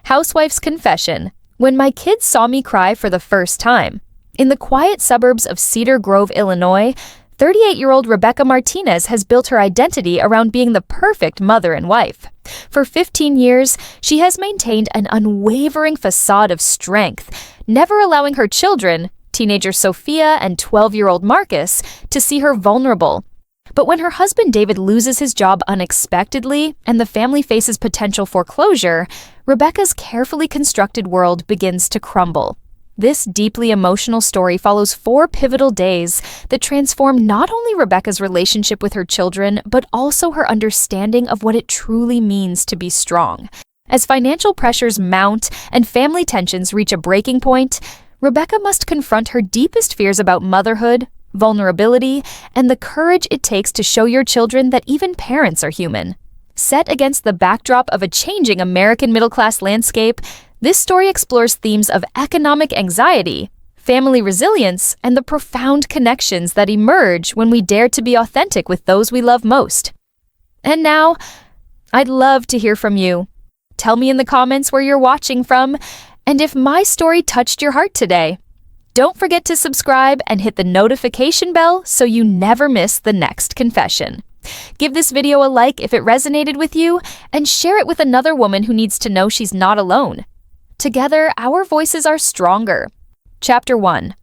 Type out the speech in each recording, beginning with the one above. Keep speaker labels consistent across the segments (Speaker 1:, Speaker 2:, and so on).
Speaker 1: Housewife's confession. When my kids saw me cry for the first time. In the quiet suburbs of Cedar Grove, Illinois, 38-year-old Rebecca Martinez has built her identity around being the perfect mother and wife. For 15 years, she has maintained an unwavering facade of strength, never allowing her children, teenager Sophia and 12-year-old Marcus, to see her vulnerable. But when her husband David loses his job unexpectedly and the family faces potential foreclosure, Rebecca's carefully constructed world begins to crumble. This deeply emotional story follows 4 pivotal days that transform not only Rebecca's relationship with her children, but also her understanding of what it truly means to be strong. As financial pressures mount and family tensions reach a breaking point, Rebecca must confront her deepest fears about motherhood, vulnerability, and the courage it takes to show your children that even parents are human. Set against the backdrop of a changing American middle-class landscape, this story explores themes of economic anxiety, family resilience, and the profound connections that emerge when we dare to be authentic with those we love most. And now, I'd love to hear from you. Tell me in the comments where you're watching from, and if my story touched your heart today. Don't forget to subscribe and hit the notification bell so you never miss the next confession. Give this video a like if it resonated with you, and share it with another woman who needs to know she's not alone. Together, our voices are stronger. Chapter 1.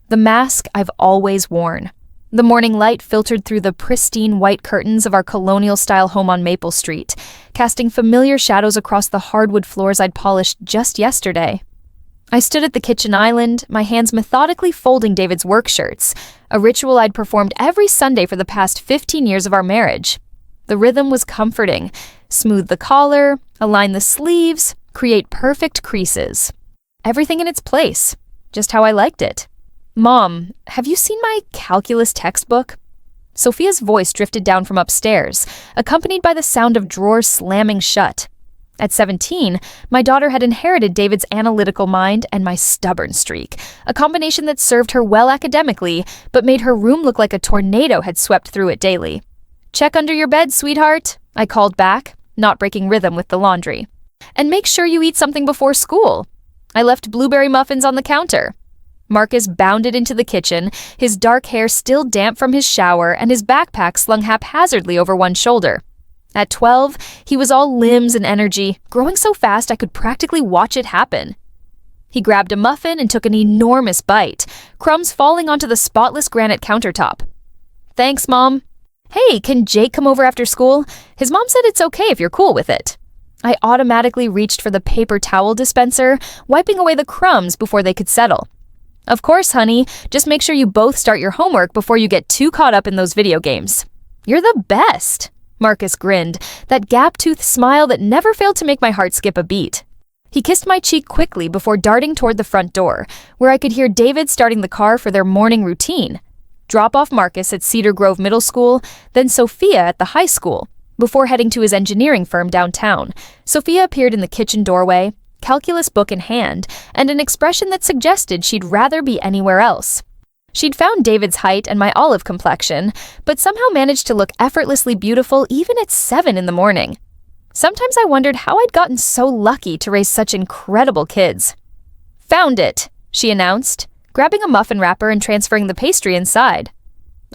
Speaker 1: The Mask I've Always Worn. The morning light filtered through the pristine white curtains of our colonial-style home on Maple Street, casting familiar shadows across the hardwood floors I'd polished just yesterday. I stood at the kitchen island, my hands methodically folding David's work shirts, a ritual I'd performed every Sunday for the past 15 years of our marriage. The rhythm was comforting. Smooth the collar, align the sleeves, create perfect creases. Everything in its place, just how I liked it. Mom, have you seen my calculus textbook? Sophia's voice drifted down from upstairs, accompanied by the sound of drawers slamming shut. At 17, my daughter had inherited David's analytical mind and my stubborn streak, a combination that served her well academically, but made her room look like a tornado had swept through it daily. Check under your bed, sweetheart, I called back, not breaking rhythm with the laundry. And make sure you eat something before school. I left blueberry muffins on the counter. Marcus bounded into the kitchen, his dark hair still damp from his shower and his backpack slung haphazardly over one shoulder. At 12, he was all limbs and energy, growing so fast I could practically watch it happen. He grabbed a muffin and took an enormous bite, crumbs falling onto the spotless granite countertop. Thanks, Mom. Hey, can Jake come over after school? His mom said it's okay if you're cool with it. I automatically reached for the paper towel dispenser, wiping away the crumbs before they could settle. Of course, honey, just make sure you both start your homework before you get too caught up in those video games. You're the best. Marcus grinned, that gap-toothed smile that never failed to make my heart skip a beat. He kissed my cheek quickly before darting toward the front door, where I could hear David starting the car for their morning routine. Drop off Marcus at Cedar Grove Middle School, then Sophia at the high school. Before heading to his engineering firm downtown, Sophia appeared in the kitchen doorway, calculus book in hand, and an expression that suggested she'd rather be anywhere else. She'd found David's height and my olive complexion, but somehow managed to look effortlessly beautiful even at 7 in the morning. Sometimes I wondered how I'd gotten so lucky to raise such incredible kids. Found it, she announced, grabbing a muffin wrapper and transferring the pastry inside.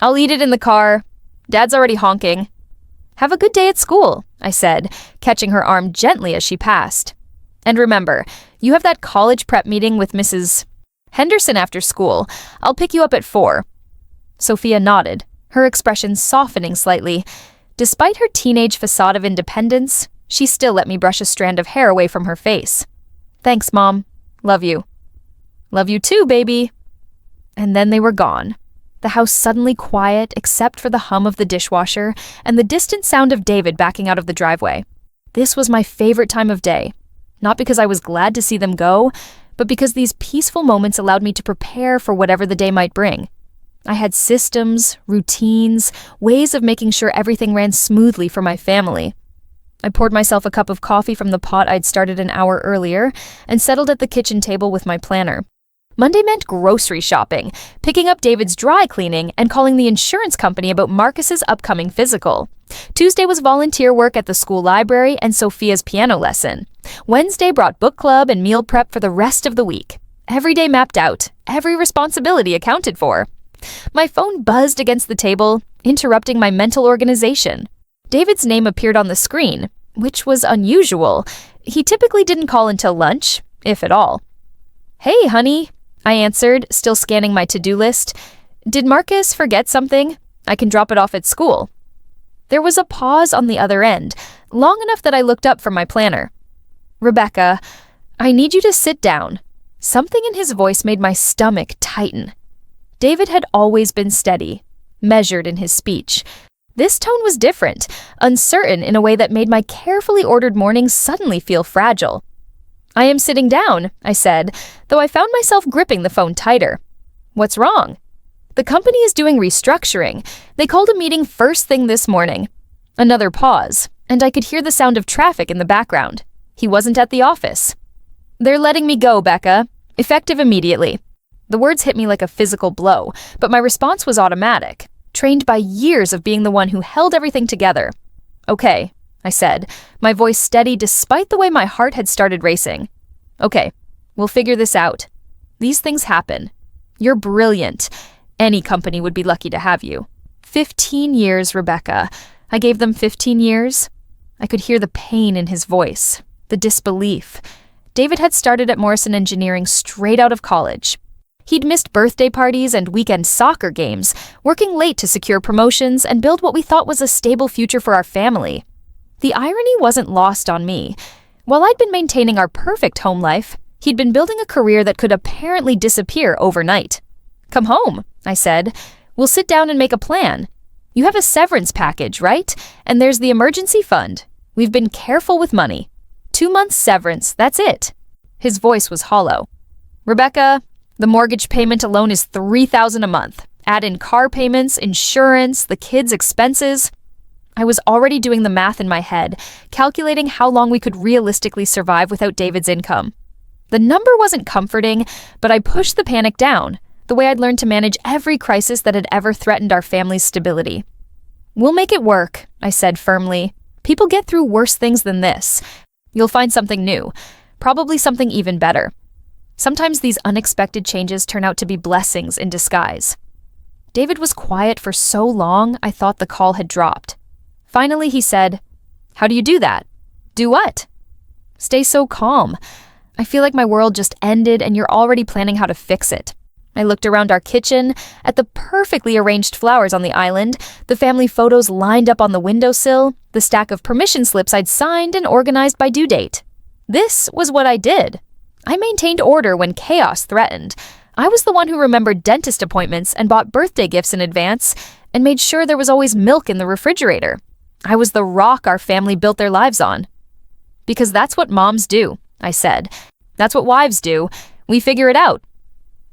Speaker 1: I'll eat it in the car. Dad's already honking. Have a good day at school, I said, catching her arm gently as she passed. And remember, you have that college prep meeting with Mrs. Henderson after school. I'll pick you up at 4. Sophia nodded, her expression softening slightly. Despite her teenage facade of independence, she still let me brush a strand of hair away from her face. Thanks, Mom. Love you. Love you too, baby. And then they were gone. The house suddenly quiet except for the hum of the dishwasher and the distant sound of David backing out of the driveway. This was my favorite time of day, not because I was glad to see them go, but because these peaceful moments allowed me to prepare for whatever the day might bring. I had systems, routines, ways of making sure everything ran smoothly for my family. I poured myself a cup of coffee from the pot I'd started an hour earlier and settled at the kitchen table with my planner. Monday meant grocery shopping, picking up David's dry cleaning, and calling the insurance company about Marcus's upcoming physical. Tuesday was volunteer work at the school library and Sophia's piano lesson. Wednesday brought book club and meal prep for the rest of the week. Every day mapped out, every responsibility accounted for. My phone buzzed against the table, interrupting my mental organization. David's name appeared on the screen, which was unusual. He typically didn't call until lunch, if at all. "Hey, honey," I answered, still scanning my to-do list. "Did Marcus forget something? I can drop it off at school." There was a pause on the other end, long enough that I looked up from my planner. "Rebecca, I need you to sit down." Something in his voice made my stomach tighten. David had always been steady, measured in his speech. This tone was different, uncertain in a way that made my carefully ordered mornings suddenly feel fragile. "I am sitting down," I said, though I found myself gripping the phone tighter. "What's wrong?" "The company is doing restructuring. They called a meeting first thing this morning." Another pause, and I could hear the sound of traffic in the background. He wasn't at the office. "They're letting me go, Becca. Effective immediately." The words hit me like a physical blow, but my response was automatic, trained by years of being the one who held everything together. "Okay," I said, my voice steady despite the way my heart had started racing. "Okay, we'll figure this out. These things happen. You're brilliant. Any company would be lucky to have you. 15 years, Rebecca. I gave them 15 years. I could hear the pain in his voice, the disbelief. David had started at Morrison Engineering straight out of college. He'd missed birthday parties and weekend soccer games, working late to secure promotions and build what we thought was a stable future for our family. The irony wasn't lost on me. While I'd been maintaining our perfect home life, he'd been building a career that could apparently disappear overnight. "Come home," I said. "We'll sit down and make a plan. You have a severance package, right? And there's the emergency fund. We've been careful with money. 2 months severance, that's it." His voice was hollow. "Rebecca, the mortgage payment alone is $3,000 a month. Add in car payments, insurance, the kids' expenses." I was already doing the math in my head, calculating how long we could realistically survive without David's income. The number wasn't comforting, but I pushed the panic down, the way I'd learned to manage every crisis that had ever threatened our family's stability. "We'll make it work," I said firmly. "People get through worse things than this. You'll find something new, probably something even better. Sometimes these unexpected changes turn out to be blessings in disguise." David was quiet for so long, I thought the call had dropped. Finally, he said, "How do you do that?" "Do what?" "Stay so calm. I feel like my world just ended and you're already planning how to fix it." I looked around our kitchen, at the perfectly arranged flowers on the island, the family photos lined up on the windowsill, the stack of permission slips I'd signed and organized by due date. This was what I did. I maintained order when chaos threatened. I was the one who remembered dentist appointments and bought birthday gifts in advance and made sure there was always milk in the refrigerator. I was the rock our family built their lives on. "Because that's what moms do," I said. "That's what wives do. We figure it out."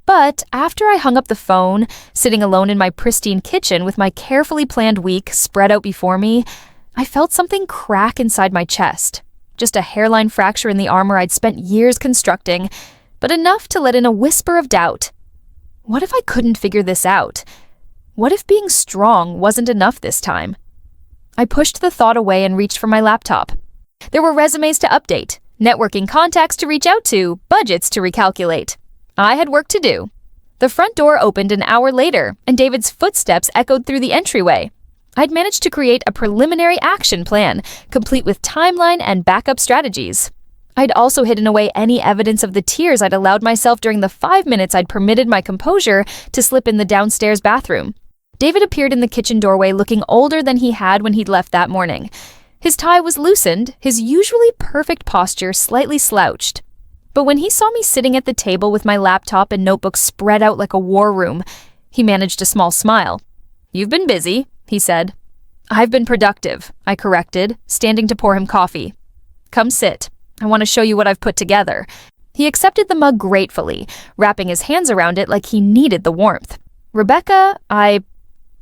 Speaker 1: But after I hung up the phone, sitting alone in my pristine kitchen with my carefully planned week spread out before me, I felt something crack inside my chest. Just a hairline fracture in the armor I'd spent years constructing, but enough to let in a whisper of doubt. What if I couldn't figure this out? What if being strong wasn't enough this time? I pushed the thought away and reached for my laptop. There were resumes to update, networking contacts to reach out to, budgets to recalculate. I had work to do. The front door opened an hour later, and David's footsteps echoed through the entryway. I'd managed to create a preliminary action plan, complete with timeline and backup strategies. I'd also hidden away any evidence of the tears I'd allowed myself during the 5 minutes I'd permitted my composure to slip in the downstairs bathroom. David appeared in the kitchen doorway looking older than he had when he'd left that morning. His tie was loosened, his usually perfect posture slightly slouched. But when he saw me sitting at the table with my laptop and notebook spread out like a war room, he managed a small smile. "You've been busy," he said. "I've been productive," I corrected, standing to pour him coffee. "Come sit. I want to show you what I've put together." He accepted the mug gratefully, wrapping his hands around it like he needed the warmth. "Rebecca,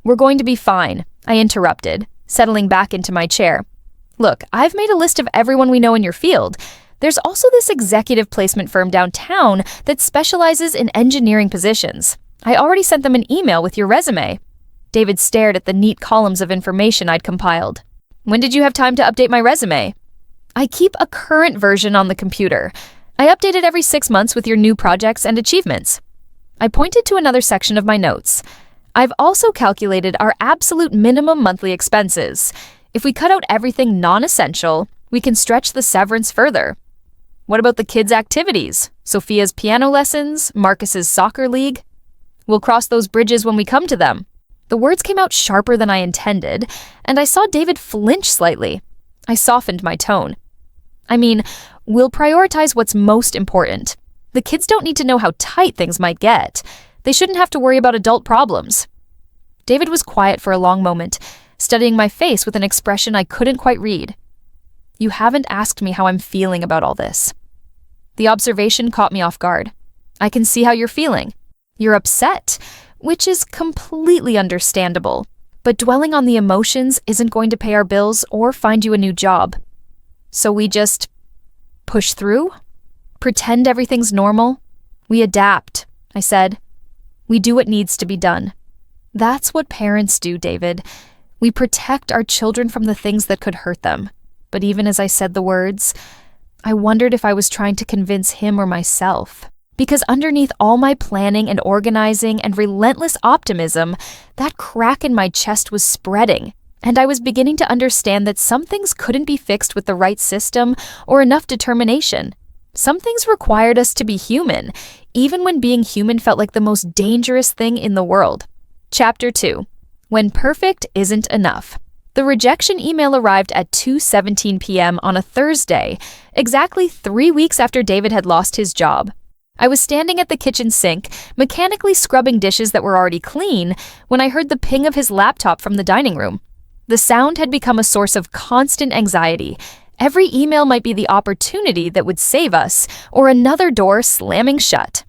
Speaker 1: We're going to be fine," I interrupted, settling back into my chair. "Look, I've made a list of everyone we know in your field. There's also this executive placement firm downtown that specializes in engineering positions. I already sent them an email with your resume." David stared at the neat columns of information I'd compiled. "When did you have time to update my resume?" "I keep a current version on the computer. I update it every 6 months with your new projects and achievements." I pointed to another section of my notes. "I've also calculated our absolute minimum monthly expenses. If we cut out everything non-essential, we can stretch the severance further." "What about the kids' activities? Sophia's piano lessons, Marcus's soccer league?" "We'll cross those bridges when we come to them." The words came out sharper than I intended, and I saw David flinch slightly. I softened my tone. "I mean, we'll prioritize what's most important. The kids don't need to know how tight things might get. They shouldn't have to worry about adult problems." David was quiet for a long moment, studying my face with an expression I couldn't quite read. "You haven't asked me how I'm feeling about all this." The observation caught me off guard. "I can see how you're feeling. You're upset, which is completely understandable. But dwelling on the emotions isn't going to pay our bills or find you a new job. So we just push through? Pretend everything's normal? We adapt," I said. "We do what needs to be done." That's what parents do, David. We protect our children from the things that could hurt them. But even as I said the words, I wondered if I was trying to convince him or myself. Because underneath all my planning and organizing and relentless optimism, that crack in my chest was spreading, and I was beginning to understand that some things couldn't be fixed with the right system or enough determination. Some things required us to be human, even when being human felt like the most dangerous thing in the world. Chapter 2. When perfect isn't enough. The rejection email arrived at 2:17 p.m. on a Thursday, exactly 3 weeks after David had lost his job. I was standing at the kitchen sink, mechanically scrubbing dishes that were already clean, when I heard the ping of his laptop from the dining room. The sound had become a source of constant anxiety. Every email might be the opportunity that would save us, or another door slamming shut.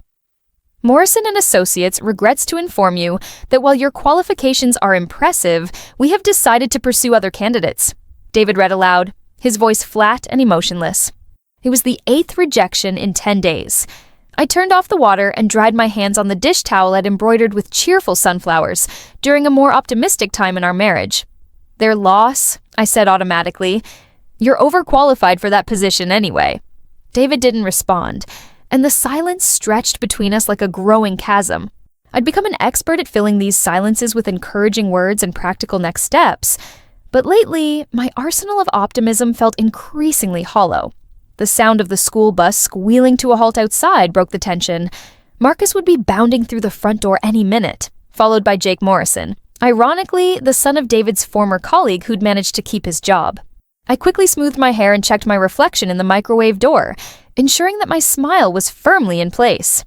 Speaker 1: Morrison & Associates regrets to inform you that while your qualifications are impressive, we have decided to pursue other candidates. David read aloud, his voice flat and emotionless. It was the 8th rejection in 10 days. I turned off the water and dried my hands on the dish towel I'd embroidered with cheerful sunflowers during a more optimistic time in our marriage. "Their loss," I said automatically. "You're overqualified for that position anyway." David didn't respond, and the silence stretched between us like a growing chasm. I'd become an expert at filling these silences with encouraging words and practical next steps, but lately, my arsenal of optimism felt increasingly hollow. The sound of the school bus squealing to a halt outside broke the tension. Marcus would be bounding through the front door any minute, followed by Jake Morrison, ironically the son of David's former colleague who'd managed to keep his job. I quickly smoothed my hair and checked my reflection in the microwave door, ensuring that my smile was firmly in place.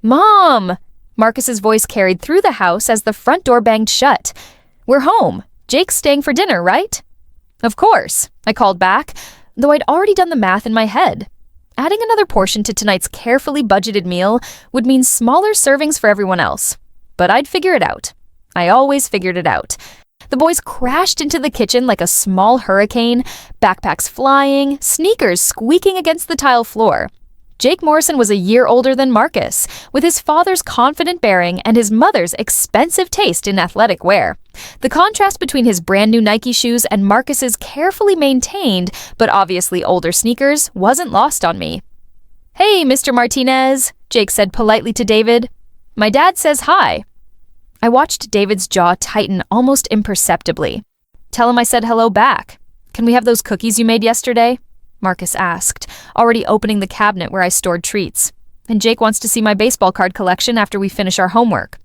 Speaker 1: "Mom!" Marcus's voice carried through the house as the front door banged shut. "We're home. Jake's staying for dinner, right?" "Of course," I called back, though I'd already done the math in my head. Adding another portion to tonight's carefully budgeted meal would mean smaller servings for everyone else. But I'd figure it out. I always figured it out. The boys crashed into the kitchen like a small hurricane, backpacks flying, sneakers squeaking against the tile floor. Jake Morrison was a year older than Marcus, with his father's confident bearing and his mother's expensive taste in athletic wear. The contrast between his brand new Nike shoes and Marcus's carefully maintained, but obviously older sneakers wasn't lost on me. "Hey, Mr. Martinez," Jake said politely to David. "My dad says hi." I watched David's jaw tighten almost imperceptibly. "Tell him I said hello back. Can we have those cookies you made yesterday?" Marcus asked, already opening the cabinet where I stored treats. "And Jake wants to see my baseball card collection after we finish our homework."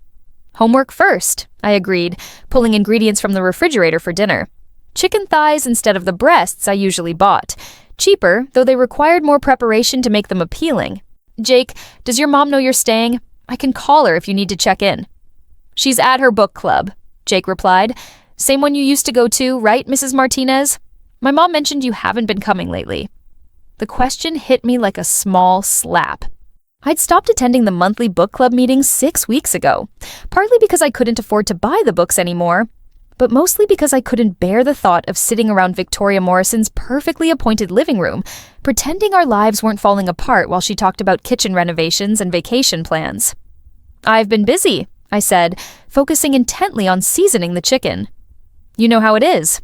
Speaker 1: "Homework first," I agreed, pulling ingredients from the refrigerator for dinner. Chicken thighs instead of the breasts I usually bought. Cheaper, though they required more preparation to make them appealing. "Jake, does your mom know you're staying? I can call her if you need to check in." "She's at her book club," Jake replied. "Same one you used to go to, right, Mrs. Martinez? My mom mentioned you haven't been coming lately." The question hit me like a small slap. I'd stopped attending the monthly book club meetings 6 weeks ago, partly because I couldn't afford to buy the books anymore. but mostly because I couldn't bear the thought of sitting around Victoria Morrison's perfectly appointed living room, pretending our lives weren't falling apart while she talked about kitchen renovations and vacation plans. "I've been busy," I said, focusing intently on seasoning the chicken. "You know how it is."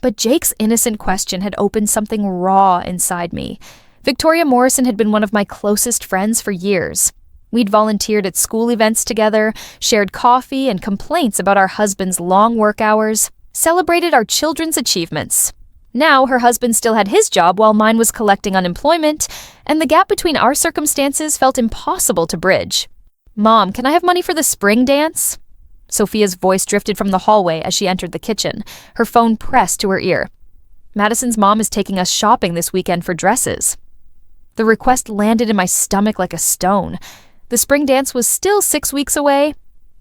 Speaker 1: But Jake's innocent question had opened something raw inside me. Victoria Morrison had been one of my closest friends for years. We'd volunteered at school events together, shared coffee and complaints about our husband's long work hours, celebrated our children's achievements. Now her husband still had his job while mine was collecting unemployment, and the gap between our circumstances felt impossible to bridge. "Mom, can I have money for the spring dance?" Sophia's voice drifted from the hallway as she entered the kitchen, her phone pressed to her ear. "Madison's mom is taking us shopping this weekend for dresses." The request landed in my stomach like a stone. The spring dance was still 6 weeks away,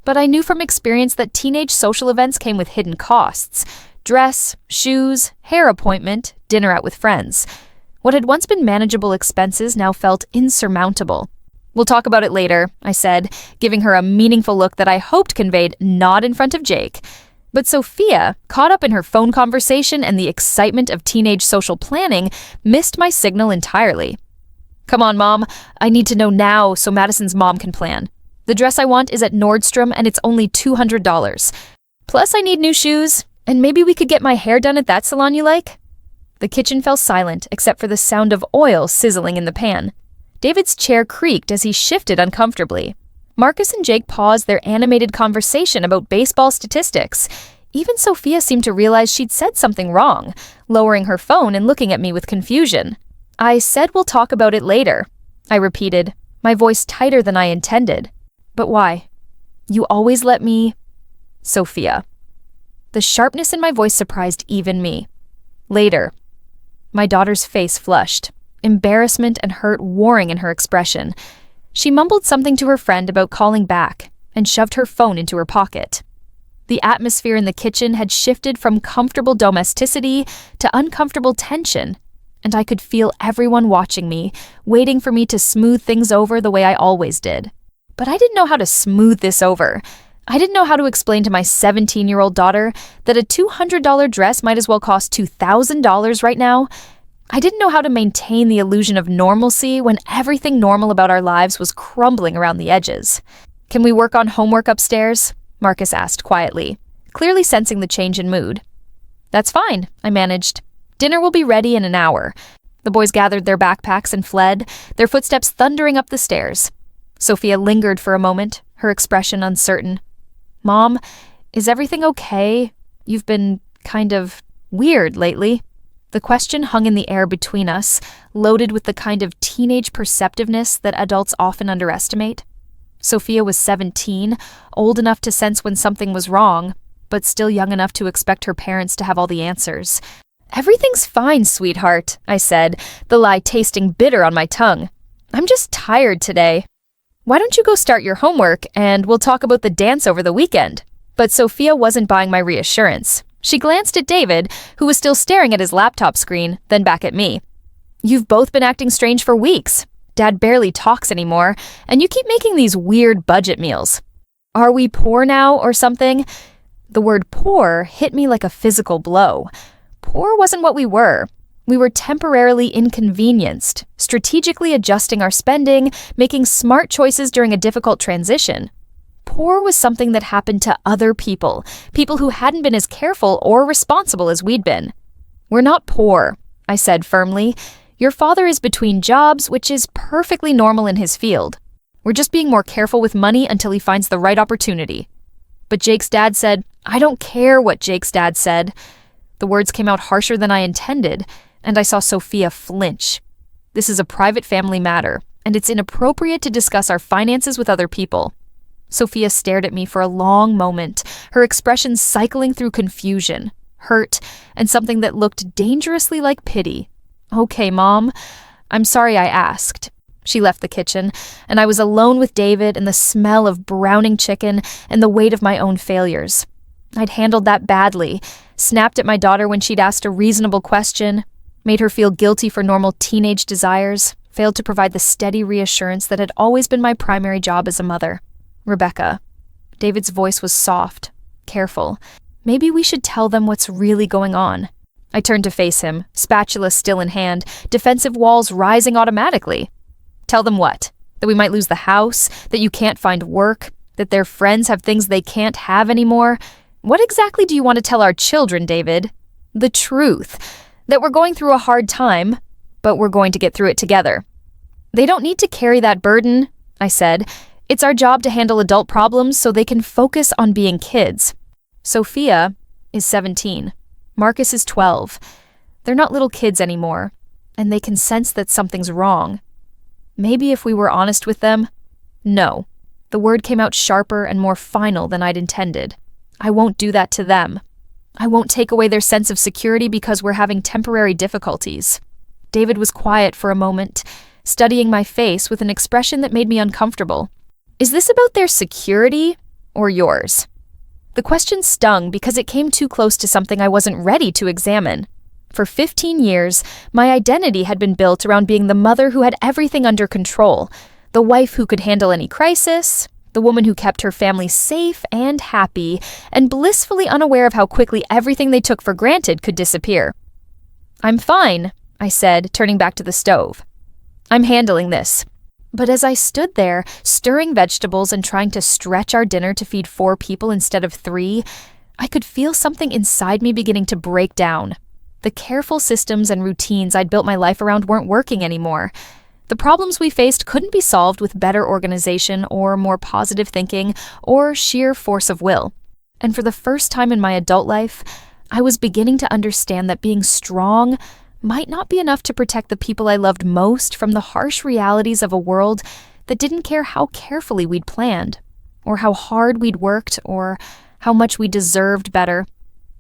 Speaker 1: but I knew from experience that teenage social events came with hidden costs: dress, shoes, hair appointment, dinner out with friends. What had once been manageable expenses now felt insurmountable. "We'll talk about it later," I said, giving her a meaningful look that I hoped conveyed not in front of Jake. But Sophia, caught up in her phone conversation and the excitement of teenage social planning, missed my signal entirely. "Come on, Mom. I need to know now so Madison's mom can plan. The dress I want is at Nordstrom and it's only $200. Plus I need new shoes, and maybe we could get my hair done at that salon you like?" The kitchen fell silent except for the sound of oil sizzling in the pan. David's chair creaked as he shifted uncomfortably. Marcus and Jake paused their animated conversation about baseball statistics. Even Sophia seemed to realize she'd said something wrong, lowering her phone and looking at me with confusion. "I said we'll talk about it later," I repeated, my voice tighter than I intended. "But why? You always let me—" "Sophia." The sharpness in my voice surprised even me. "Later." My daughter's face flushed, embarrassment and hurt warring in her expression. She mumbled something to her friend about calling back and shoved her phone into her pocket. The atmosphere in the kitchen had shifted from comfortable domesticity to uncomfortable tension, and I could feel everyone watching me, waiting for me to smooth things over the way I always did. But I didn't know how to smooth this over. I didn't know how to explain to my 17-year-old daughter that a $200 dress might as well cost $2,000 right now. I didn't know how to maintain the illusion of normalcy when everything normal about our lives was crumbling around the edges. "Can we work on homework upstairs?" Marcus asked quietly, clearly sensing the change in mood. "That's fine," I managed. "Dinner will be ready in an hour." The boys gathered their backpacks and fled, their footsteps thundering up the stairs. Sophia lingered for a moment, her expression uncertain. "Mom, is everything okay? You've been kind of weird lately." The question hung in the air between us, loaded with the kind of teenage perceptiveness that adults often underestimate. Sophia was 17, old enough to sense when something was wrong, but still young enough to expect her parents to have all the answers. "Everything's fine, sweetheart," I said, the lie tasting bitter on my tongue. "I'm just tired today." "Why don't you go start your homework, and we'll talk about the dance over the weekend?" But Sophia wasn't buying my reassurance. She glanced at David, who was still staring at his laptop screen, then back at me. "You've both been acting strange for weeks. Dad barely talks anymore, and you keep making these weird budget meals. Are we poor now or something?" The word poor hit me like a physical blow. Poor wasn't what we were. We were temporarily inconvenienced, strategically adjusting our spending, making smart choices during a difficult transition. Poor was something that happened to other people, people who hadn't been as careful or responsible as we'd been. "We're not poor," I said firmly. "Your father is between jobs, which is perfectly normal in his field. We're just being more careful with money until he finds the right opportunity." But Jake's dad said, "I don't care what Jake's dad said." The words came out harsher than I intended, and I saw Sophia flinch. "This is a private family matter, and it's inappropriate to discuss our finances with other people." Sophia stared at me for a long moment, her expression cycling through confusion, hurt, and something that looked dangerously like pity. "Okay, Mom. I'm sorry I asked." She left the kitchen, and I was alone with David and the smell of browning chicken and the weight of my own failures. I'd handled that badly, snapped at my daughter when she'd asked a reasonable question, made her feel guilty for normal teenage desires, failed to provide the steady reassurance that had always been my primary job as a mother. "Rebecca." David's voice was soft, careful. Maybe we should tell them what's really going on. I turned to face him, spatula still in hand, defensive walls rising automatically. Tell them what? That we might lose the house? That you can't find work? That their friends have things they can't have anymore? What exactly do you want to tell our children, David? The truth. That we're going through a hard time, but we're going to get through it together. They don't need to carry that burden, I said. It's our job to handle adult problems so they can focus on being kids. Sophia is 17. Marcus is 12. They're not little kids anymore, and they can sense that something's wrong. Maybe if we were honest with them? No. The word came out sharper and more final than I'd intended. I won't do that to them. I won't take away their sense of security because we're having temporary difficulties. David was quiet for a moment, studying my face with an expression that made me uncomfortable. Is this about their security or yours? The question stung because it came too close to something I wasn't ready to examine. For 15 years, my identity had been built around being the mother who had everything under control, the wife who could handle any crisis, the woman who kept her family safe and happy, and blissfully unaware of how quickly everything they took for granted could disappear. I'm fine, I said, turning back to the stove. I'm handling this. But as I stood there, stirring vegetables and trying to stretch our dinner to feed 4 people instead of 3, I could feel something inside me beginning to break down. The careful systems and routines I'd built my life around weren't working anymore. The problems we faced couldn't be solved with better organization or more positive thinking or sheer force of will. And for the first time in my adult life, I was beginning to understand that being strong might not be enough to protect the people I loved most from the harsh realities of a world that didn't care how carefully we'd planned, or how hard we'd worked, or how much we deserved better.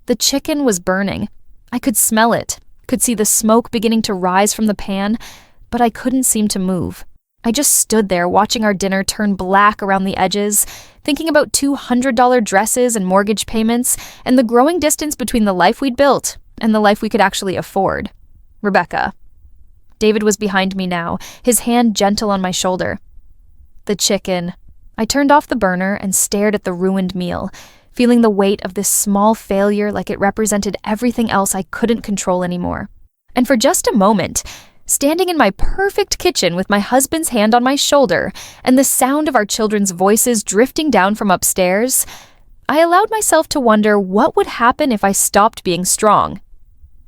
Speaker 1: The chicken was burning. I could smell it, could see the smoke beginning to rise from the pan, but I couldn't seem to move. I just stood there watching our dinner turn black around the edges, thinking about $200 dresses and mortgage payments, and the growing distance between the life we'd built and the life we could actually afford. Rebecca. David was behind me now, his hand gentle on my shoulder. The chicken. I turned off the burner and stared at the ruined meal, feeling the weight of this small failure like it represented everything else I couldn't control anymore. And for just a moment, standing in my perfect kitchen with my husband's hand on my shoulder and the sound of our children's voices drifting down from upstairs, I allowed myself to wonder what would happen if I stopped being strong.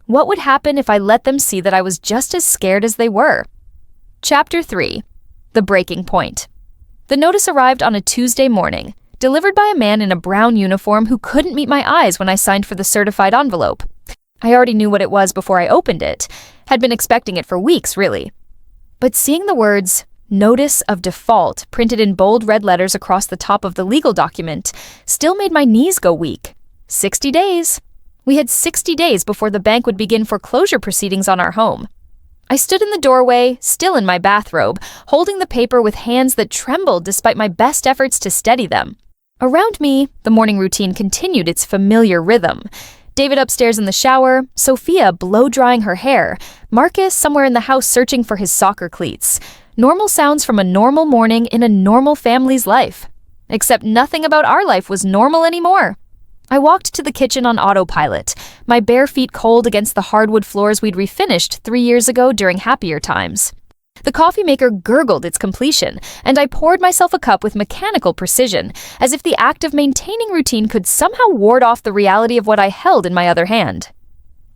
Speaker 1: What would happen if I let them see that I was just as scared as they were? Chapter 3. The Breaking Point. The notice arrived on a Tuesday morning, delivered by a man in a brown uniform who couldn't meet my eyes when I signed for the certified envelope. I already knew what it was before I opened it, had been expecting it for weeks, really. But seeing the words, Notice of Default, printed in bold red letters across the top of the legal document, still made my knees go weak. 60 days. We had 60 days before the bank would begin foreclosure proceedings on our home. I stood in the doorway, still in my bathrobe, holding the paper with hands that trembled despite my best efforts to steady them. Around me, the morning routine continued its familiar rhythm. David upstairs in the shower, Sophia blow-drying her hair, Marcus somewhere in the house searching for his soccer cleats. Normal sounds from a normal morning in a normal family's life. Except nothing about our life was normal anymore. I walked to the kitchen on autopilot, my bare feet cold against the hardwood floors we'd refinished 3 years ago during happier times. The coffee maker gurgled its completion, and I poured myself a cup with mechanical precision, as if the act of maintaining routine could somehow ward off the reality of what I held in my other hand.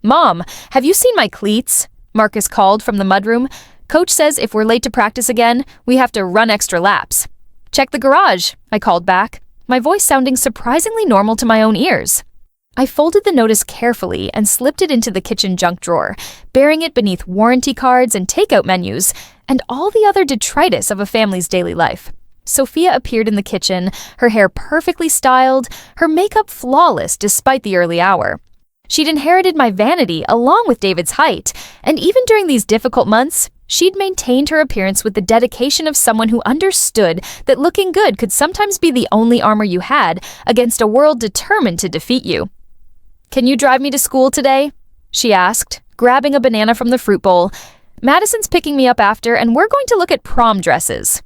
Speaker 1: "Mom, have you seen my cleats?" Marcus called from the mudroom. "Coach says if we're late to practice again, we have to run extra laps." "Check the garage," I called back, my voice sounding surprisingly normal to my own ears. I folded the notice carefully and slipped it into the kitchen junk drawer, burying it beneath warranty cards and takeout menus and all the other detritus of a family's daily life. Sophia appeared in the kitchen, her hair perfectly styled, her makeup flawless despite the early hour. She'd inherited my vanity along with David's height, and even during these difficult months, she'd maintained her appearance with the dedication of someone who understood that looking good could sometimes be the only armor you had against a world determined to defeat you. "Can you drive me to school today?" she asked, grabbing a banana from the fruit bowl. "Madison's picking me up after, and we're going to look at prom dresses."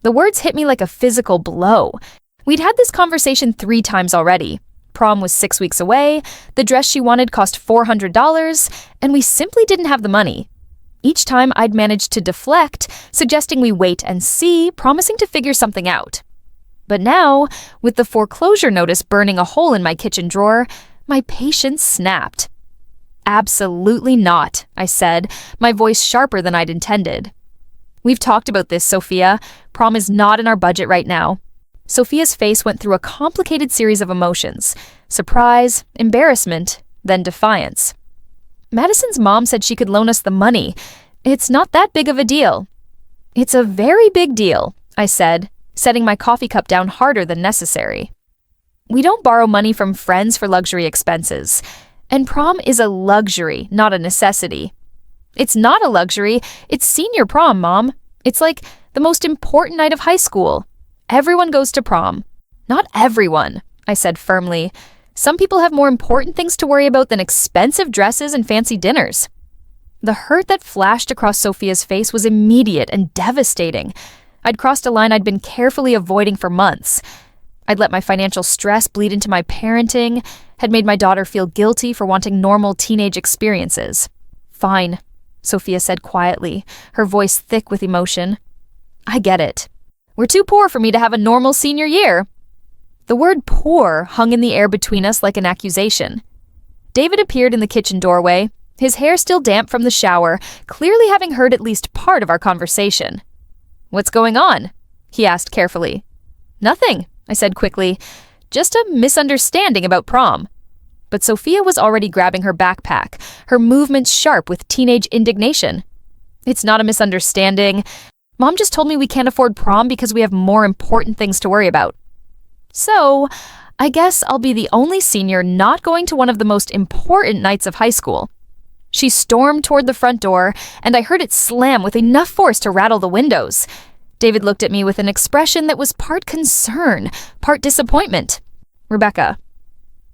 Speaker 1: The words hit me like a physical blow. We'd had this conversation 3 times already. Prom was 6 weeks away, the dress she wanted cost $400, and we simply didn't have the money. Each time I'd managed to deflect, suggesting we wait and see, promising to figure something out. But now, with the foreclosure notice burning a hole in my kitchen drawer, my patience snapped. "Absolutely not," I said, my voice sharper than I'd intended. "We've talked about this, Sophia. Prom is not in our budget right now." Sophia's face went through a complicated series of emotions: surprise, embarrassment, then defiance. "Madison's mom said she could loan us the money. It's not that big of a deal." "It's a very big deal," I said, setting my coffee cup down harder than necessary. "We don't borrow money from friends for luxury expenses. And prom is a luxury, not a necessity." "It's not a luxury. It's senior prom, Mom. It's like the most important night of high school. Everyone goes to prom." "Not everyone," I said firmly. "Some people have more important things to worry about than expensive dresses and fancy dinners." The hurt that flashed across Sophia's face was immediate and devastating. I'd crossed a line I'd been carefully avoiding for months. I'd let my financial stress bleed into my parenting, had made my daughter feel guilty for wanting normal teenage experiences. "Fine," Sophia said quietly, her voice thick with emotion. "I get it. We're too poor for me to have a normal senior year." The word poor hung in the air between us like an accusation. David appeared in the kitchen doorway, his hair still damp from the shower, clearly having heard at least part of our conversation. "What's going on?" he asked carefully. "Nothing," I said quickly. "Just a misunderstanding about prom." But Sophia was already grabbing her backpack, her movements sharp with teenage indignation. "It's not a misunderstanding. Mom just told me we can't afford prom because we have more important things to worry about. So, I guess I'll be the only senior not going to one of the most important nights of high school." She stormed toward the front door, and I heard it slam with enough force to rattle the windows. David looked at me with an expression that was part concern, part disappointment. "Rebecca."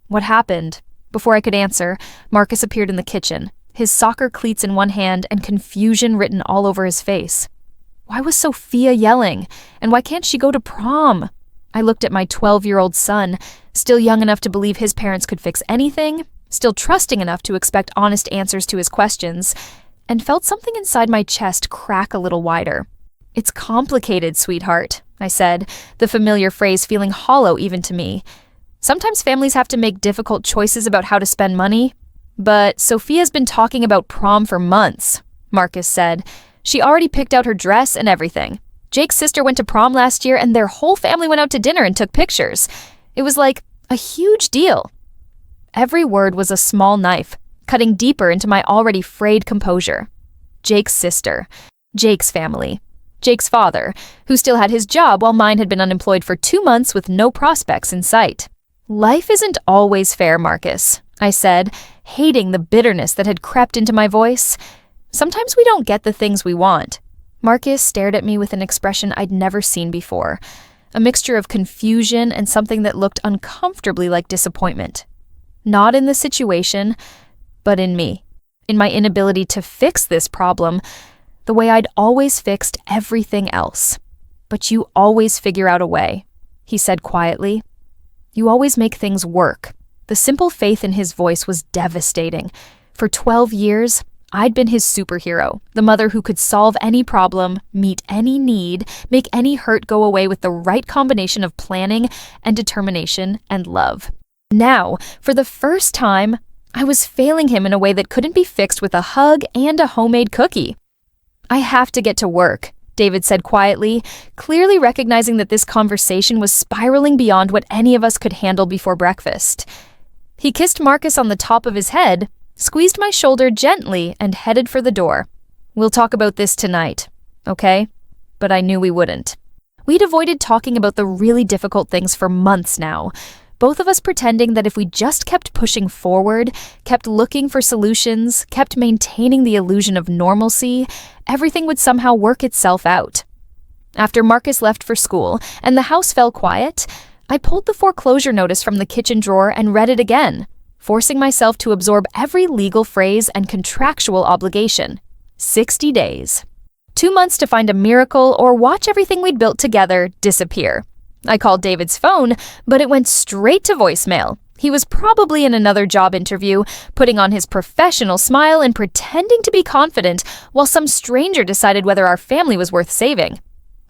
Speaker 1: "What happened?" Before I could answer, Marcus appeared in the kitchen, his soccer cleats in one hand and confusion written all over his face. Why was Sophia yelling? And why can't she go to prom? I looked at my 12-year-old son, still young enough to believe his parents could fix anything, still trusting enough to expect honest answers to his questions, and felt something inside my chest crack a little wider. "It's complicated, sweetheart," I said, the familiar phrase feeling hollow even to me. "Sometimes families have to make difficult choices about how to spend money." "But Sophia's been talking about prom for months," Marcus said. "She already picked out her dress and everything. Jake's sister went to prom last year and their whole family went out to dinner and took pictures. It was like a huge deal." Every word was a small knife, cutting deeper into my already frayed composure. Jake's sister, Jake's family, Jake's father, who still had his job while mine had been unemployed for 2 months with no prospects in sight. "Life isn't always fair, Marcus," I said, hating the bitterness that had crept into my voice. "Sometimes we don't get the things we want." Marcus stared at me with an expression I'd never seen before, a mixture of confusion and something that looked uncomfortably like disappointment. Not in the situation, but in me, in my inability to fix this problem the way I'd always fixed everything else. "But you always figure out a way," he said quietly. "You always make things work." The simple faith in his voice was devastating. For 12 years, I'd been his superhero, the mother who could solve any problem, meet any need, make any hurt go away with the right combination of planning and determination and love. Now, for the first time, I was failing him in a way that couldn't be fixed with a hug and a homemade cookie. "I have to get to work," David said quietly, clearly recognizing that this conversation was spiraling beyond what any of us could handle before breakfast. He kissed Marcus on the top of his head, squeezed my shoulder gently, and headed for the door. "We'll talk about this tonight, okay?" But I knew we wouldn't. We'd avoided talking about the really difficult things for months now, both of us pretending that if we just kept pushing forward, kept looking for solutions, kept maintaining the illusion of normalcy, everything would somehow work itself out. After Marcus left for school and the house fell quiet, I pulled the foreclosure notice from the kitchen drawer and read it again, forcing myself to absorb every legal phrase and contractual obligation. 60 days. 2 months to find a miracle or watch everything we'd built together disappear. I called David's phone, but it went straight to voicemail. He was probably in another job interview, putting on his professional smile and pretending to be confident while some stranger decided whether our family was worth saving.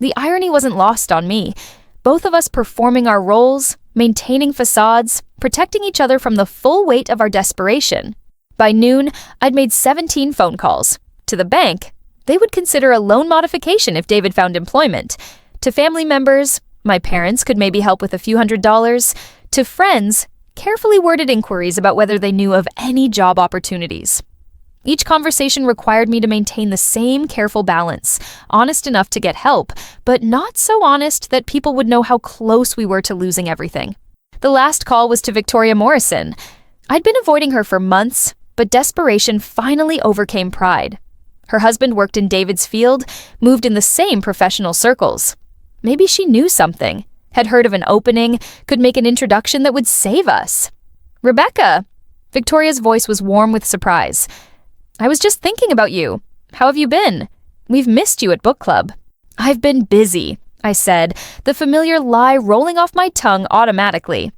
Speaker 1: The irony wasn't lost on me. Both of us performing our roles, maintaining facades, protecting each other from the full weight of our desperation. By noon, I'd made 17 phone calls. To the bank, they would consider a loan modification if David found employment. To family members, my parents could maybe help with a few $100s. To friends, carefully worded inquiries about whether they knew of any job opportunities. Each conversation required me to maintain the same careful balance, honest enough to get help, but not so honest that people would know how close we were to losing everything. The last call was to Victoria Morrison. I'd been avoiding her for months, but desperation finally overcame pride. Her husband worked in David's field, moved in the same professional circles. Maybe she knew something, had heard of an opening, could make an introduction that would save us. "Rebecca!" Victoria's voice was warm with surprise. "I was just thinking about you. How have you been? We've missed you at book club." "I've been busy," I said, the familiar lie rolling off my tongue automatically.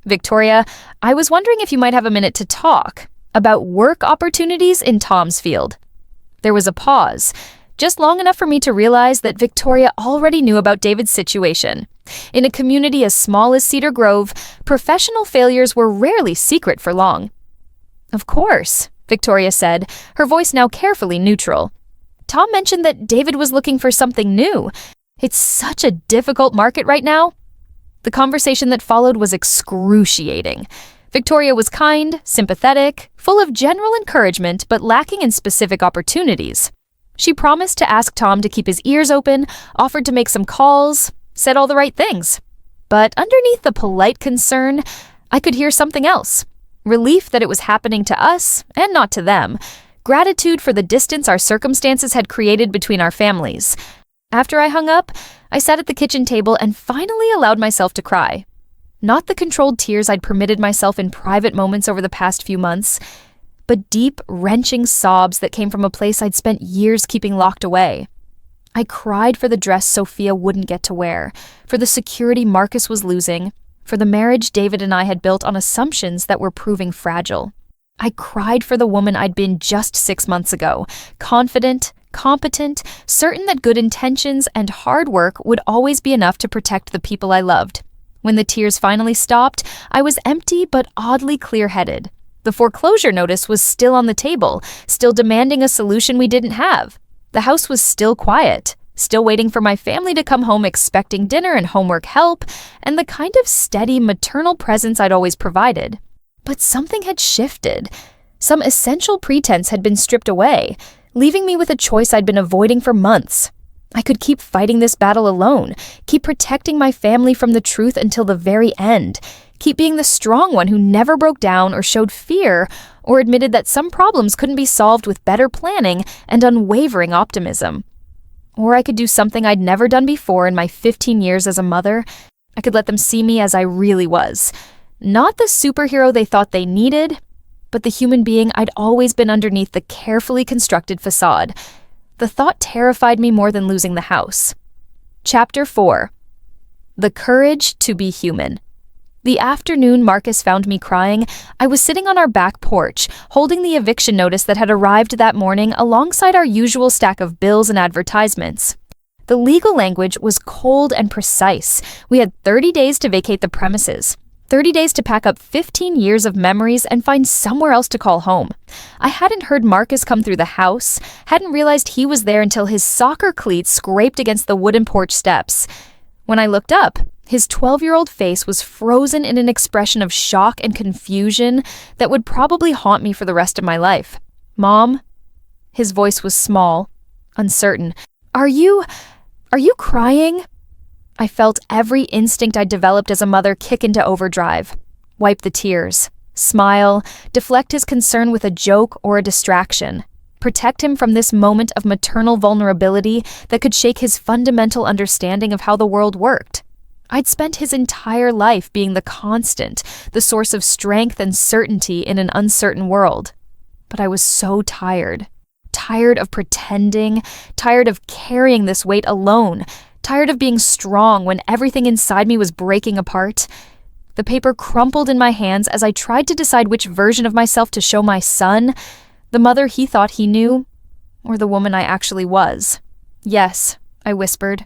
Speaker 1: "Victoria, I was wondering if you might have a minute to talk about work opportunities in Tom's field." There was a pause, just long enough for me to realize that Victoria already knew about David's situation. In a community as small as Cedar Grove, professional failures were rarely secret for long. "Of course," Victoria said, her voice now carefully neutral. "Tom mentioned that David was looking for something new. It's such a difficult market right now." The conversation that followed was excruciating. Victoria was kind, sympathetic, full of general encouragement, but lacking in specific opportunities. She promised to ask Tom to keep his ears open, offered to make some calls, said all the right things. But underneath the polite concern, I could hear something else. Relief that it was happening to us and not to them. Gratitude for the distance our circumstances had created between our families. After I hung up, I sat at the kitchen table and finally allowed myself to cry. Not the controlled tears I'd permitted myself in private moments over the past few months, but deep, wrenching sobs that came from a place I'd spent years keeping locked away. I cried for the dress Sophia wouldn't get to wear, for the security Marcus was losing, for the marriage David and I had built on assumptions that were proving fragile. I cried for the woman I'd been just 6 months ago, confident, competent, certain that good intentions and hard work would always be enough to protect the people I loved. When the tears finally stopped, I was empty but oddly clear-headed. The foreclosure notice was still on the table, still demanding a solution we didn't have. The house was still quiet, still waiting for my family to come home expecting dinner and homework help, and the kind of steady maternal presence I'd always provided. But something had shifted. Some essential pretense had been stripped away, leaving me with a choice I'd been avoiding for months. I could keep fighting this battle alone, keep protecting my family from the truth until the very end, keep being the strong one who never broke down or showed fear or admitted that some problems couldn't be solved with better planning and unwavering optimism. Or I could do something I'd never done before in my 15 years as a mother. I could let them see me as I really was. Not the superhero they thought they needed, but the human being I'd always been underneath the carefully constructed facade. The thought terrified me more than losing the house. Chapter 4. The Courage to be Human. The afternoon Marcus found me crying, I was sitting on our back porch, holding the eviction notice that had arrived that morning alongside our usual stack of bills and advertisements. The legal language was cold and precise. We had 30 days to vacate the premises. 30 days to pack up 15 years of memories and find somewhere else to call home. I hadn't heard Marcus come through the house, hadn't realized he was there until his soccer cleats scraped against the wooden porch steps. When I looked up, his 12-year-old face was frozen in an expression of shock and confusion that would probably haunt me for the rest of my life. "Mom?" His voice was small, uncertain. Are you crying?" I felt every instinct I developed as a mother kick into overdrive. Wipe the tears, smile, deflect his concern with a joke or a distraction. Protect him from this moment of maternal vulnerability that could shake his fundamental understanding of how the world worked. I'd spent his entire life being the constant, the source of strength and certainty in an uncertain world. But I was so tired. Tired of pretending, tired of carrying this weight alone, tired of being strong when everything inside me was breaking apart. The paper crumpled in my hands as I tried to decide which version of myself to show my son, the mother he thought he knew, or the woman I actually was. "Yes," I whispered,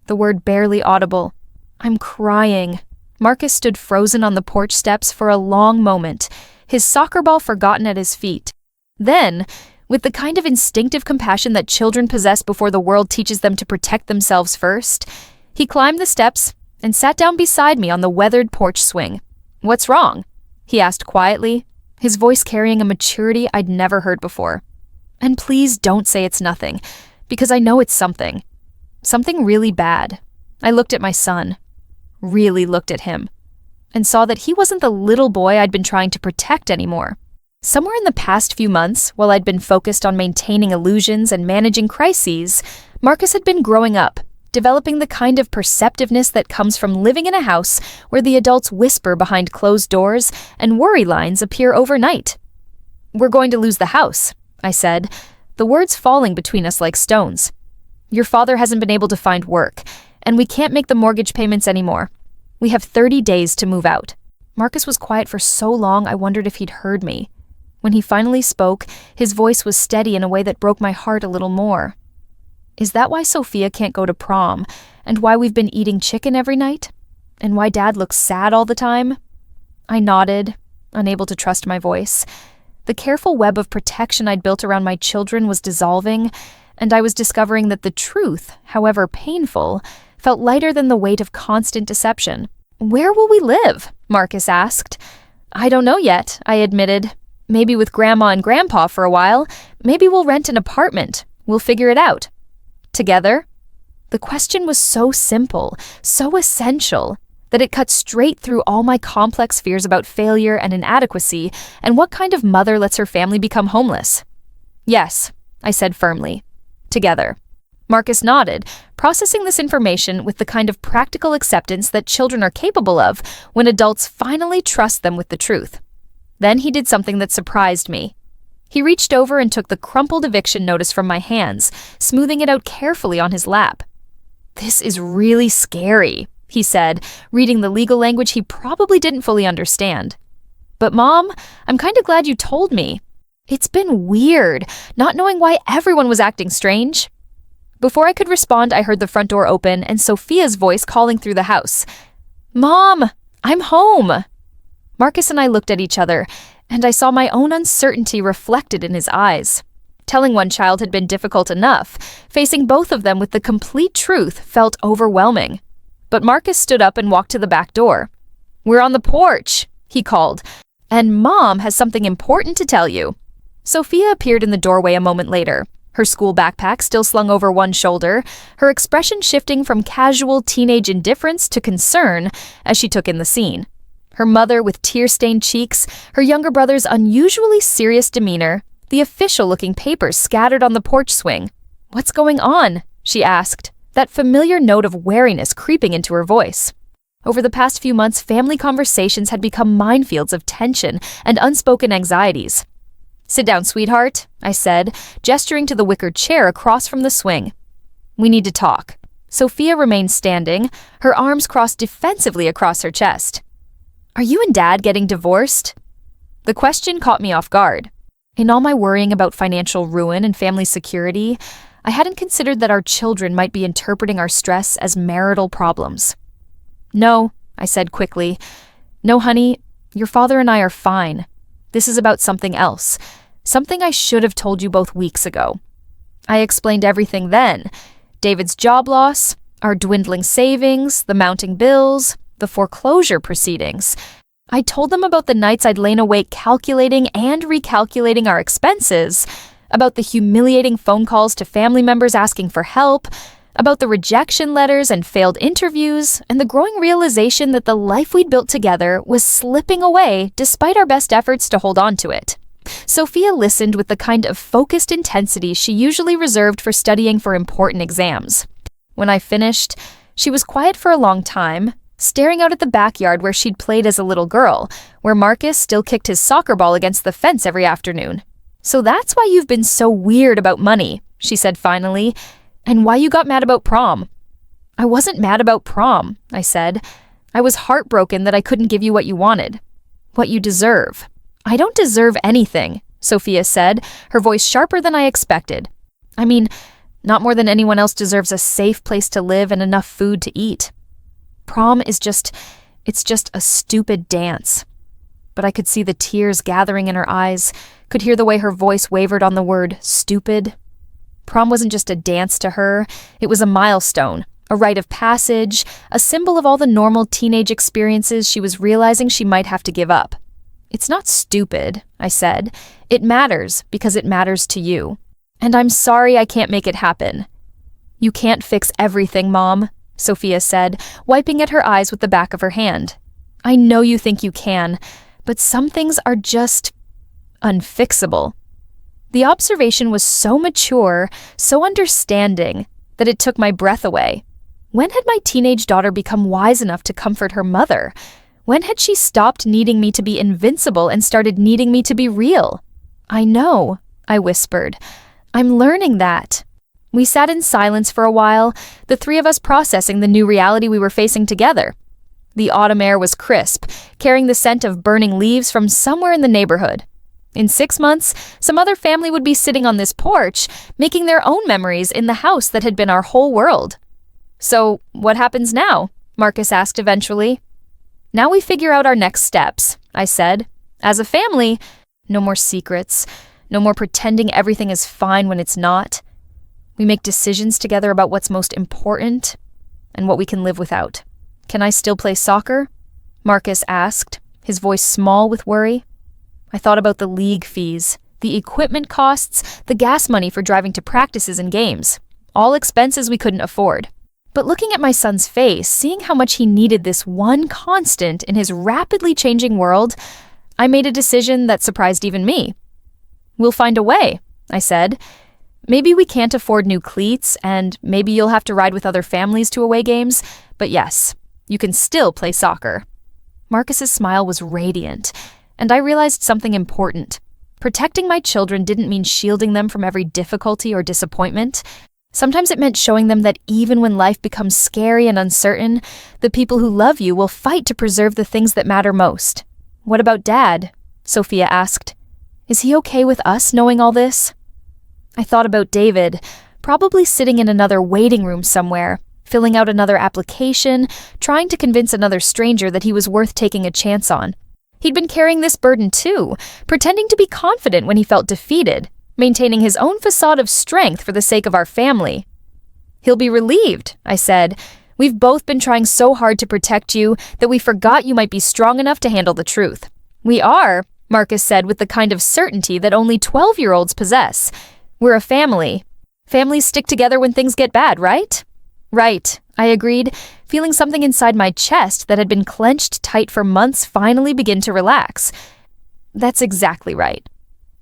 Speaker 1: the word barely audible. "I'm crying." Marcus stood frozen on the porch steps for a long moment, his soccer ball forgotten at his feet. Then, with the kind of instinctive compassion that children possess before the world teaches them to protect themselves first, he climbed the steps and sat down beside me on the weathered porch swing. "What's wrong?" he asked quietly, his voice carrying a maturity I'd never heard before. "And please don't say it's nothing, because I know it's something. Something really bad." I looked at my son, really looked at him, and saw that he wasn't the little boy I'd been trying to protect anymore. Somewhere in the past few months, while I'd been focused on maintaining illusions and managing crises, Marcus had been growing up, developing the kind of perceptiveness that comes from living in a house where the adults whisper behind closed doors and worry lines appear overnight. "We're going to lose the house," I said, the words falling between us like stones. "Your father hasn't been able to find work, and we can't make the mortgage payments anymore. We have 30 days to move out." Marcus was quiet for so long I wondered if he'd heard me. When he finally spoke, his voice was steady in a way that broke my heart a little more. "Is that why Sophia can't go to prom, and why we've been eating chicken every night? And why Dad looks sad all the time?" I nodded, unable to trust my voice. The careful web of protection I'd built around my children was dissolving, and I was discovering that the truth, however painful, felt lighter than the weight of constant deception. "Where will we live?" Marcus asked. "I don't know yet," I admitted. "Maybe with Grandma and Grandpa for a while. Maybe we'll rent an apartment. We'll figure it out." "Together?" The question was so simple, so essential, that it cut straight through all my complex fears about failure and inadequacy and what kind of mother lets her family become homeless. "Yes," I said firmly. "Together." Marcus nodded, processing this information with the kind of practical acceptance that children are capable of when adults finally trust them with the truth. Then he did something that surprised me. He reached over and took the crumpled eviction notice from my hands, smoothing it out carefully on his lap. "This is really scary," he said, reading the legal language he probably didn't fully understand. "But Mom, I'm kind of glad you told me. It's been weird, not knowing why everyone was acting strange." Before I could respond, I heard the front door open and Sophia's voice calling through the house. "Mom, I'm home." Marcus and I looked at each other, and I saw my own uncertainty reflected in his eyes. Telling one child had been difficult enough. Facing both of them with the complete truth felt overwhelming. But Marcus stood up and walked to the back door. "We're on the porch," he called, "and Mom has something important to tell you." Sophia appeared in the doorway a moment later, her school backpack still slung over one shoulder, her expression shifting from casual teenage indifference to concern as she took in the scene. Her mother with tear-stained cheeks, her younger brother's unusually serious demeanor, the official-looking papers scattered on the porch swing. "What's going on?" she asked, that familiar note of wariness creeping into her voice. Over the past few months, family conversations had become minefields of tension and unspoken anxieties. "Sit down, sweetheart," I said, gesturing to the wicker chair across from the swing. "We need to talk." Sophia remained standing, her arms crossed defensively across her chest. "Are you and Dad getting divorced?" The question caught me off guard. In all my worrying about financial ruin and family security, I hadn't considered that our children might be interpreting our stress as marital problems. "No," I said quickly. "No, honey, your father and I are fine. This is about something else, something I should have told you both weeks ago." I explained everything then. David's job loss, our dwindling savings, the mounting bills, the foreclosure proceedings. I told them about the nights I'd lain awake calculating and recalculating our expenses, about the humiliating phone calls to family members asking for help, about the rejection letters and failed interviews, and the growing realization that the life we'd built together was slipping away despite our best efforts to hold on to it. Sophia listened with the kind of focused intensity she usually reserved for studying for important exams. When I finished, she was quiet for a long time, staring out at the backyard where she'd played as a little girl, where Marcus still kicked his soccer ball against the fence every afternoon. "So that's why you've been so weird about money," she said finally, "and why you got mad about prom." "I wasn't mad about prom," I said. I was heartbroken that I couldn't give you what you wanted. What you deserve. I don't deserve anything, Sophia said, her voice sharper than I expected. I mean, not more than anyone else deserves a safe place to live and enough food to eat. Prom is it's just a stupid dance. But I could see the tears gathering in her eyes, could hear the way her voice wavered on the word stupid. Prom wasn't just a dance to her, it was a milestone, a rite of passage, a symbol of all the normal teenage experiences she was realizing she might have to give up. It's not stupid, I said. It matters because it matters to you. And I'm sorry I can't make it happen. You can't fix everything, Mom, Sophia said, wiping at her eyes with the back of her hand. I know you think you can, but some things are just unfixable. The observation was so mature, so understanding, that it took my breath away. When had my teenage daughter become wise enough to comfort her mother? When had she stopped needing me to be invincible and started needing me to be real? I know, I whispered. I'm learning that. We sat in silence for a while, the three of us processing the new reality we were facing together. The autumn air was crisp, carrying the scent of burning leaves from somewhere in the neighborhood. In 6 months, some other family would be sitting on this porch, making their own memories in the house that had been our whole world. So, what happens now? Marcus asked eventually. Now we figure out our next steps, I said. As a family, no more secrets, no more pretending everything is fine when it's not. We make decisions together about what's most important and what we can live without. Can I still play soccer? Marcus asked, his voice small with worry. I thought about the league fees, the equipment costs, the gas money for driving to practices and games, all expenses we couldn't afford. But looking at my son's face, seeing how much he needed this one constant in his rapidly changing world, I made a decision that surprised even me. We'll find a way, I said. Maybe we can't afford new cleats, and maybe you'll have to ride with other families to away games, but yes, you can still play soccer. Marcus's smile was radiant, and I realized something important. Protecting my children didn't mean shielding them from every difficulty or disappointment. Sometimes it meant showing them that even when life becomes scary and uncertain, the people who love you will fight to preserve the things that matter most. What about Dad? Sophia asked. Is he okay with us knowing all this? I thought about David, probably sitting in another waiting room somewhere, filling out another application, trying to convince another stranger that he was worth taking a chance on. He'd been carrying this burden too, pretending to be confident when he felt defeated, maintaining his own facade of strength for the sake of our family. He'll be relieved, I said. We've both been trying so hard to protect you that we forgot you might be strong enough to handle the truth. We are, Marcus said with the kind of certainty that only 12-year-olds possess. We're a family. Families stick together when things get bad, right? Right, I agreed, feeling something inside my chest that had been clenched tight for months finally begin to relax. That's exactly right.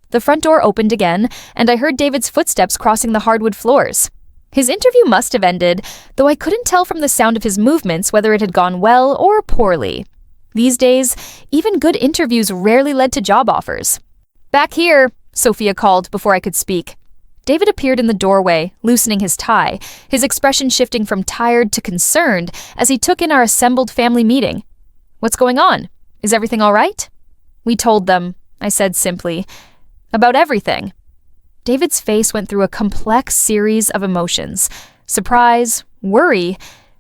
Speaker 1: The front door opened again, and I heard David's footsteps crossing the hardwood floors. His interview must have ended, though I couldn't tell from the sound of his movements whether it had gone well or poorly. These days, even good interviews rarely led to job offers. Back here, Sophia called before I could speak. David appeared in the doorway, loosening his tie, his expression shifting from tired to concerned as he took in our assembled family meeting. What's going on? Is everything all right? We told them, I said simply, about everything. David's face went through a complex series of emotions, surprise, worry,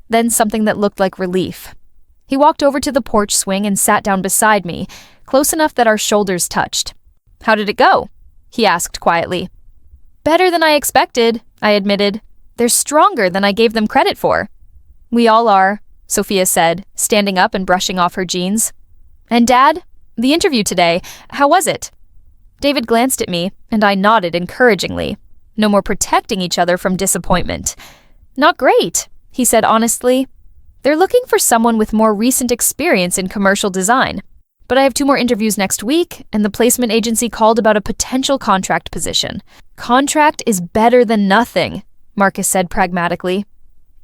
Speaker 1: then something that looked like relief. He walked over to the porch swing and sat down beside me, close enough that our shoulders touched. How did it go? He asked quietly. Better than I expected, I admitted. They're stronger than I gave them credit for. We all are, Sophia said, standing up and brushing off her jeans. And Dad, the interview today, how was it? David glanced at me, and I nodded encouragingly. No more protecting each other from disappointment. Not great, he said honestly. They're looking for someone with more recent experience in commercial design. But I have 2 more interviews next week, and the placement agency called about a potential contract position. Contract is better than nothing, Marcus said pragmatically.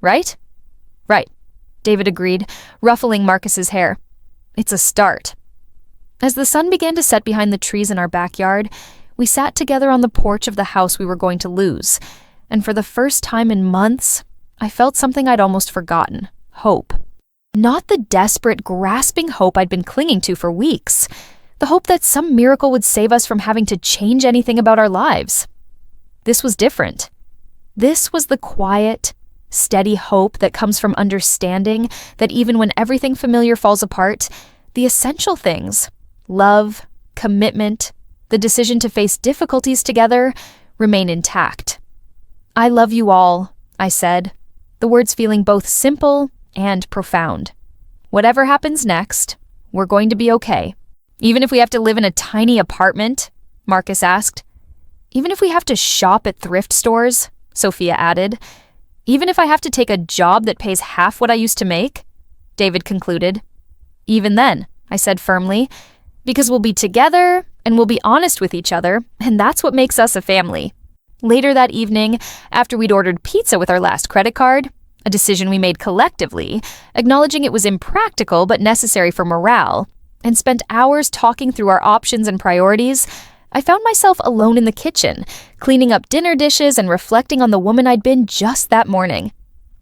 Speaker 1: Right? Right, David agreed, ruffling Marcus's hair. It's a start. As the sun began to set behind the trees in our backyard, we sat together on the porch of the house we were going to lose, and for the first time in months, I felt something I'd almost forgotten, hope. Not the desperate, grasping hope I'd been clinging to for weeks. The hope that some miracle would save us from having to change anything about our lives. This was different. This was the quiet, steady hope that comes from understanding that even when everything familiar falls apart, the essential things, love, commitment, the decision to face difficulties together, remain intact. "I love you all," I said, the words feeling both simple and profound. "Whatever happens next, we're going to be okay." "Even if we have to live in a tiny apartment?" Marcus asked. "Even if we have to shop at thrift stores?" Sophia added. "Even if I have to take a job that pays half what I used to make?" David concluded. "Even then," I said firmly, "because we'll be together and we'll be honest with each other, and that's what makes us a family." Later that evening, after we'd ordered pizza with our last credit card, a decision we made collectively, acknowledging it was impractical but necessary for morale, and spent hours talking through our options and priorities, I found myself alone in the kitchen, cleaning up dinner dishes and reflecting on the woman I'd been just that morning.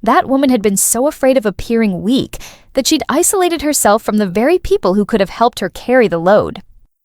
Speaker 1: That woman had been so afraid of appearing weak that she'd isolated herself from the very people who could have helped her carry the load.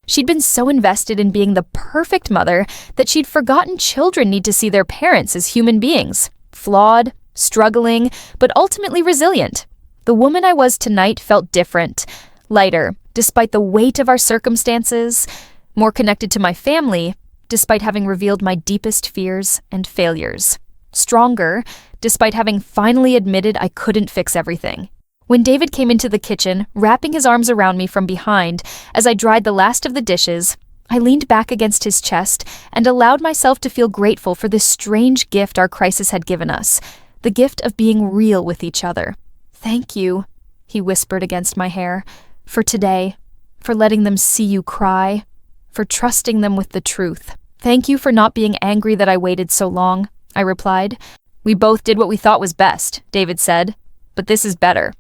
Speaker 1: She'd been so invested in being the perfect mother that she'd forgotten children need to see their parents as human beings, flawed, struggling, but ultimately resilient. The woman I was tonight felt different, lighter, despite the weight of our circumstances, more connected to my family, despite having revealed my deepest fears and failures, stronger, despite having finally admitted I couldn't fix everything. When David came into the kitchen, wrapping his arms around me from behind as I dried the last of the dishes, I leaned back against his chest and allowed myself to feel grateful for this strange gift our crisis had given us, the gift of being real with each other. "Thank you," he whispered against my hair, "for today, for letting them see you cry, for trusting them with the truth." "Thank you for not being angry that I waited so long," I replied. "We both did what we thought was best," David said, "but this is better."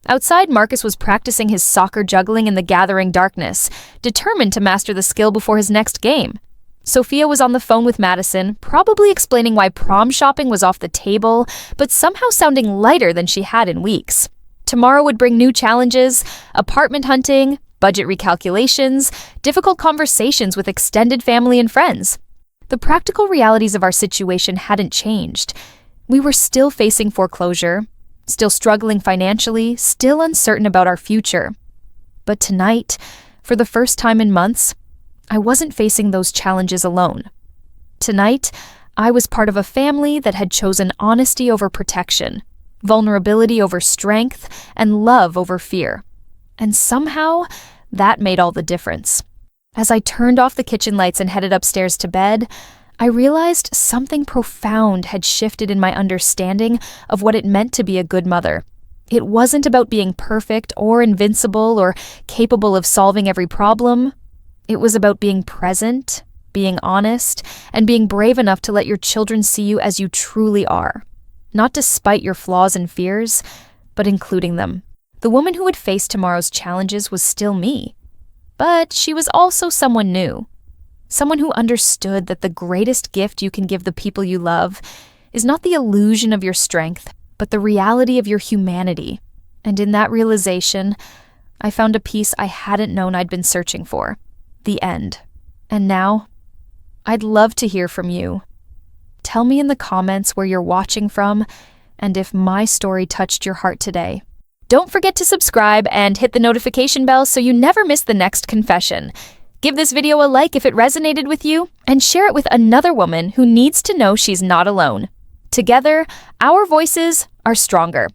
Speaker 1: Outside, Marcus was practicing his soccer juggling in the gathering darkness, determined to master the skill before his next game. Sophia was on the phone with Madison, probably explaining why prom shopping was off the table, but somehow sounding lighter than she had in weeks. Tomorrow would bring new challenges, apartment hunting, budget recalculations, difficult conversations with extended family and friends. The practical realities of our situation hadn't changed. We were still facing foreclosure, still struggling financially, still uncertain about our future. But tonight, for the first time in months, I wasn't facing those challenges alone. Tonight, I was part of a family that had chosen honesty over protection, vulnerability over strength, and love over fear. And somehow, that made all the difference. As I turned off the kitchen lights and headed upstairs to bed, I realized something profound had shifted in my understanding of what it meant to be a good mother. It wasn't about being perfect or invincible or capable of solving every problem. It was about being present, being honest, and being brave enough to let your children see you as you truly are. Not despite your flaws and fears, but including them. The woman who would face tomorrow's challenges was still me. But she was also someone new. Someone who understood that the greatest gift you can give the people you love is not the illusion of your strength, but the reality of your humanity. And in that realization, I found a peace I hadn't known I'd been searching for. The end. And now, I'd love to hear from you. Tell me in the comments where you're watching from and if my story touched your heart today. Don't forget to subscribe and hit the notification bell so you never miss the next confession. Give this video a like if it resonated with you, and share it with another woman who needs to know she's not alone. Together, our voices are stronger.